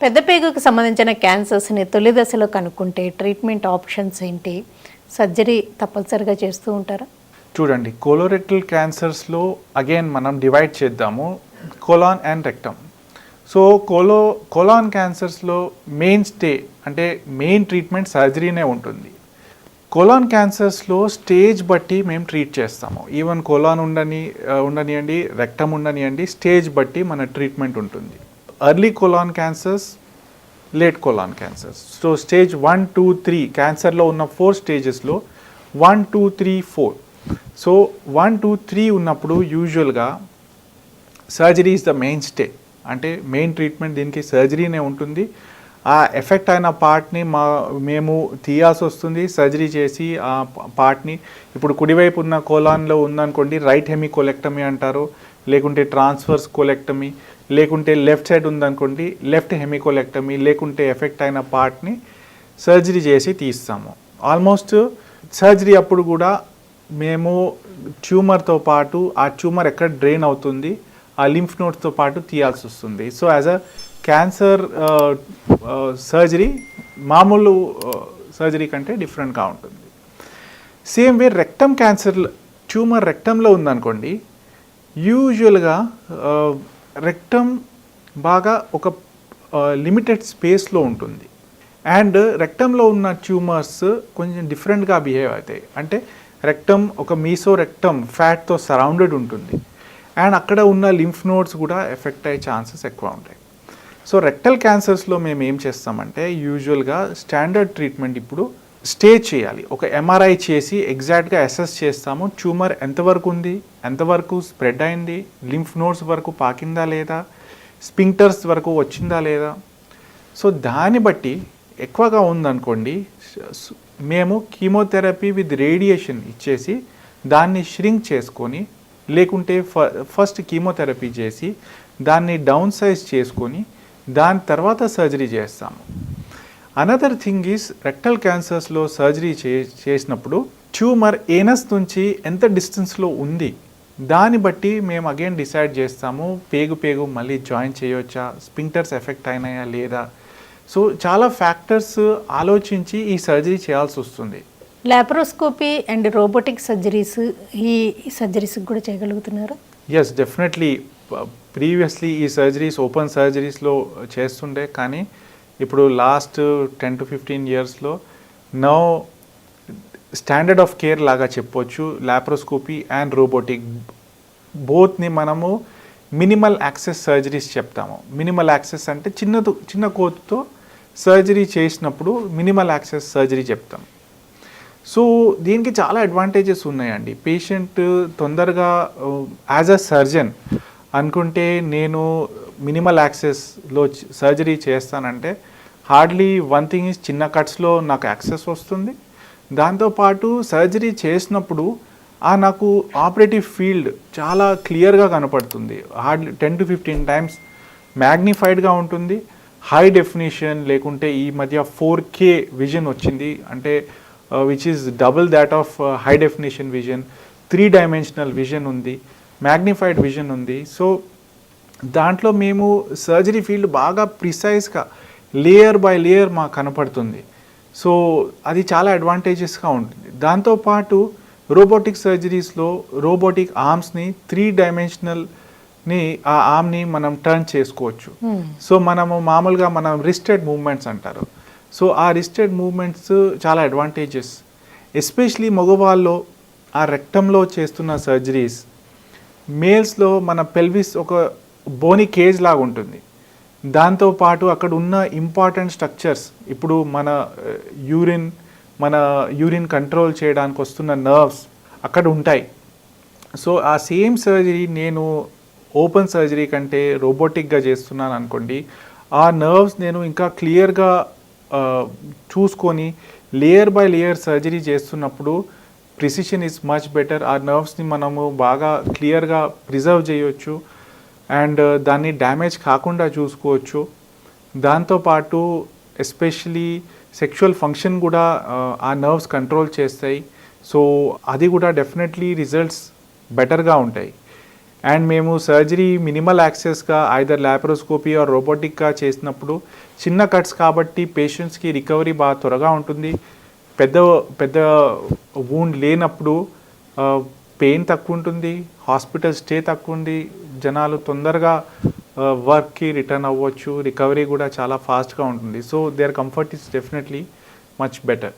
పెద్ద పేగుకు సంబంధించిన క్యాన్సర్స్ని తొలి దశలో కనుక్కుంటే ట్రీట్మెంట్ ఆప్షన్స్ ఏంటి? సర్జరీ తప్పనిసరిగా చేస్తూ ఉంటారా? చూడండి, కోలోరెక్టల్ క్యాన్సర్స్లో అగైన్ మనం డివైడ్ చేద్దాము colon and rectum. So colon క్యాన్సర్స్లో మెయిన్ ట్రీట్మెంట్ సర్జరీనే ఉంటుంది. కోలాన్ క్యాన్సర్స్లో స్టేజ్ బట్టి మేము ట్రీట్ చేస్తాము. ఈవెన్ కోలాన్ ఉండనియండి, రెక్టమ్ ఉండనియండి, స్టేజ్ బట్టి మన ట్రీట్మెంట్ ఉంటుంది. Early colon cancers, late colon cancers. So stage 1, 2, 3 క్యాన్సర్లో ఉన్న 4 స్టేజెస్లో 1, 2, 3, 4. సో 1, 2, 3 ఉన్నప్పుడు యూజువల్గా surgery is the main stay. అంటే మెయిన్ ట్రీట్మెంట్ దీనికి సర్జరీనే ఉంటుంది. ఆ ఎఫెక్ట్ అయిన పార్ట్ని మేము తీయాల్సి వస్తుంది. సర్జరీ చేసి ఆ పార్ట్ని, ఇప్పుడు కుడివైపు ఉన్న కోలాన్లో ఉందనుకోండి, రైట్ హెమికోలెక్టమీ అంటారు, లేకుంటే ట్రాన్స్ఫర్స్ కోలెక్టమీ, లేకుంటే లెఫ్ట్ సైడ్ ఉందనుకోండి లెఫ్ట్ హెమికోలెక్టమీ, లేకుంటే ఎఫెక్ట్ అయిన పార్ట్ని సర్జరీ చేసి తీస్తాము. ఆల్మోస్ట్ సర్జరీ అప్పుడు కూడా మేము ట్యూమర్తో పాటు ఆ ట్యూమర్ ఎక్కడ డ్రైన్ అవుతుంది ఆ లింఫ్ నోడ్స్తో పాటు తీయాల్సి వస్తుంది. So as a cancer surgery మామూలు సర్జరీ కంటే డిఫరెంట్గా ఉంటుంది. Same way rectum cancer tumour రెక్టంలో ఉందనుకోండి, యూజువల్గా రెక్టమ్ బాగా ఒక లిమిటెడ్ స్పేస్లో ఉంటుంది. అండ్ రెక్టంలో ఉన్న ట్యూమర్స్ కొంచెం డిఫరెంట్గా బిహేవ్ అవుతాయి. అంటే రెక్టమ్ ఒక మీసో రెక్టమ్ ఫ్యాట్తో సరౌండెడ్ ఉంటుంది, అండ్ అక్కడ ఉన్న లింఫ్ నోడ్స్ కూడా ఎఫెక్ట్ అయ్యే ఛాన్సెస్ ఎక్కువ ఉంటాయి. సో రెక్టల్ క్యాన్సర్స్లో మేము ఏం చేస్తామంటే యూజువల్గా స్టాండర్డ్ ట్రీట్మెంట్ ఇప్పుడు స్టే చేయాలి. ఒక ఎంఆర్ఐ చేసి ఎగ్జాక్ట్గా అసెస్ చేస్తాము. ట్యూమర్ ఎంతవరకు ఉంది, ఎంతవరకు స్ప్రెడ్ అయింది, లింఫ్ నోడ్స్ వరకు పాకిందా లేదా, స్పింక్టర్స్ వరకు వచ్చిందా లేదా. సో దాన్ని బట్టి ఎక్కువగా ఉందనుకోండి, మేము కీమోథెరపీ విత్ రేడియేషన్ ఇచ్చేసి దాన్ని ష్రింక్ చేసుకొని, లేకుంటే ఫస్ట్ కీమోథెరపీ చేసి దాన్ని డౌన్ సైజ్ చేసుకొని దాని తర్వాత సర్జరీ చేస్తాము. అనదర్ థింగ్ ఈజ్ రెక్టల్ క్యాన్సర్స్లో సర్జరీ చేసినప్పుడు ట్యూమర్ ఏనస్ నుంచి ఎంత డిస్టెన్స్లో ఉంది దాన్ని బట్టి మేము అగైన్ డిసైడ్ చేస్తాము. పేగు మళ్ళీ జాయిన్ చేయవచ్చా, స్పింక్టర్స్ ఎఫెక్ట్ అయినాయా లేదా. సో చాలా ఫ్యాక్టర్స్ ఆలోచించి ఈ సర్జరీ చేయాల్సి వస్తుంది. లాప్రోస్కోపీ అండ్ రోబోటిక్ సర్జరీస్, ఈ సర్జరీస్ కూడా చేయగలుగుతున్నారు? Yes, definitely. ప్రీవియస్లీ ఈ సర్జరీస్ ఓపెన్ సర్జరీస్లో చేస్తుండే, కానీ ఇప్పుడు లాస్ట్ 10 to 15 yearsలో నౌ స్టాండర్డ్ ఆఫ్ కేర్ లాగా చెప్పొచ్చు. లాప్రోస్కోపీ అండ్ రోబోటిక్ బోత్ని మనము మినిమల్ యాక్సెస్ సర్జరీస్ చెప్తాము. మినిమల్ యాక్సెస్ అంటే చిన్న కోతుతో సర్జరీ చేసినప్పుడు మినిమల్ యాక్సెస్ సర్జరీ చెప్తాం. సో దీనికి చాలా అడ్వాంటేజెస్ ఉన్నాయండి. పేషెంట్ తొందరగా యాజ్ అ సర్జన్ అనుకుంటే నేను మినిమల్ యాక్సెస్లో సర్జరీ చేస్తానంటే హార్డ్లీ వన్ థింగ్ ఈజ్ చిన్న కట్స్లో నాకు యాక్సెస్ వస్తుంది. దాంతోపాటు సర్జరీ చేసినప్పుడు నాకు ఆపరేటివ్ ఫీల్డ్ చాలా క్లియర్గా కనపడుతుంది. హార్డ్లీ 10 to 15 times మ్యాగ్నిఫైడ్గా ఉంటుంది. హై డెఫినిషన్, లేకుంటే ఈ మధ్య 4K విజన్ వచ్చింది, అంటే which is double that of high definition vision. 3-dimensional vision ఉంది, మ్యాగ్నిఫైడ్ విజన్ ఉంది. సో దాంట్లో మేము సర్జరీ ఫీల్డ్ బాగా ప్రిసైజ్గా లేయర్ బై లేయర్ మాకు కనపడుతుంది. సో అది చాలా అడ్వాంటేజెస్గా ఉంటుంది. దాంతోపాటు రోబోటిక్ సర్జరీస్లో రోబోటిక్ ఆర్మ్స్ని 3-dimensionalని ఆ ఆర్మ్ని మనం టర్న్ చేసుకోవచ్చు. సో మనము మామూలుగా మనం రిస్టెడ్ మూవ్మెంట్స్ అంటారు. సో ఆ రిస్టెడ్ మూవ్మెంట్స్ చాలా అడ్వాంటేజెస్. ఎస్పెషలీ మగవాళ్ళలో ఆ రెక్టంలో చేస్తున్న సర్జరీస్, మేల్స్లో మన పెల్విస్ ఒక బోనీ కేజ్ లాగా ఉంటుంది. దాంతోపాటు అక్కడ ఉన్న ఇంపార్టెంట్ స్ట్రక్చర్స్, ఇప్పుడు మన యూరిన్ కంట్రోల్ చేయడానికి వస్తున్న నర్వ్స్ అక్కడ ఉంటాయి. సో ఆ సేమ్ సర్జరీ నేను ఓపెన్ సర్జరీ కంటే రోబోటిక్గా చేస్తున్నాను అనుకోండి, ఆ నర్వ్స్ నేను ఇంకా క్లియర్గా చూసుకొని లేయర్ బై లేయర్ సర్జరీ చేస్తున్నప్పుడు ప్రిసిషన్ ఈజ్ మచ్ బెటర్. ఆ నర్వ్స్ని మనము బాగా క్లియర్గా ప్రిజర్వ్ చేయొచ్చు అండ్ దాన్ని డ్యామేజ్ కాకుండా చూసుకోవచ్చు. దాంతోపాటు ఎస్పెషలీ సెక్షువల్ ఫంక్షన్ కూడా ఆ నర్వ్స్ కంట్రోల్ చేస్తాయి. సో అది కూడా డెఫినెట్లీ రిజల్ట్స్ బెటర్గా ఉంటాయి. అండ్ మేము సర్జరీ మినిమల్ యాక్సెస్గా ఐదర్ ల్యాప్రోస్కోపీ ఆర్ రోబోటిక్గా చేసినప్పుడు చిన్న కట్స్ కాబట్టి పేషెంట్స్కి రికవరీ బాగా త్వరగా ఉంటుంది. పెద్ద పెద్ద వూండ్ లేనప్పుడు పెయిన్ తక్కువ ఉంటుంది, హాస్పిటల్ స్టే తక్కువ ఉంది, జనాలు తొందరగా వర్క్కి రిటర్న్ అవ్వచ్చు, రికవరీ కూడా చాలా ఫాస్ట్గా ఉంటుంది. So their comfort is definitely much better.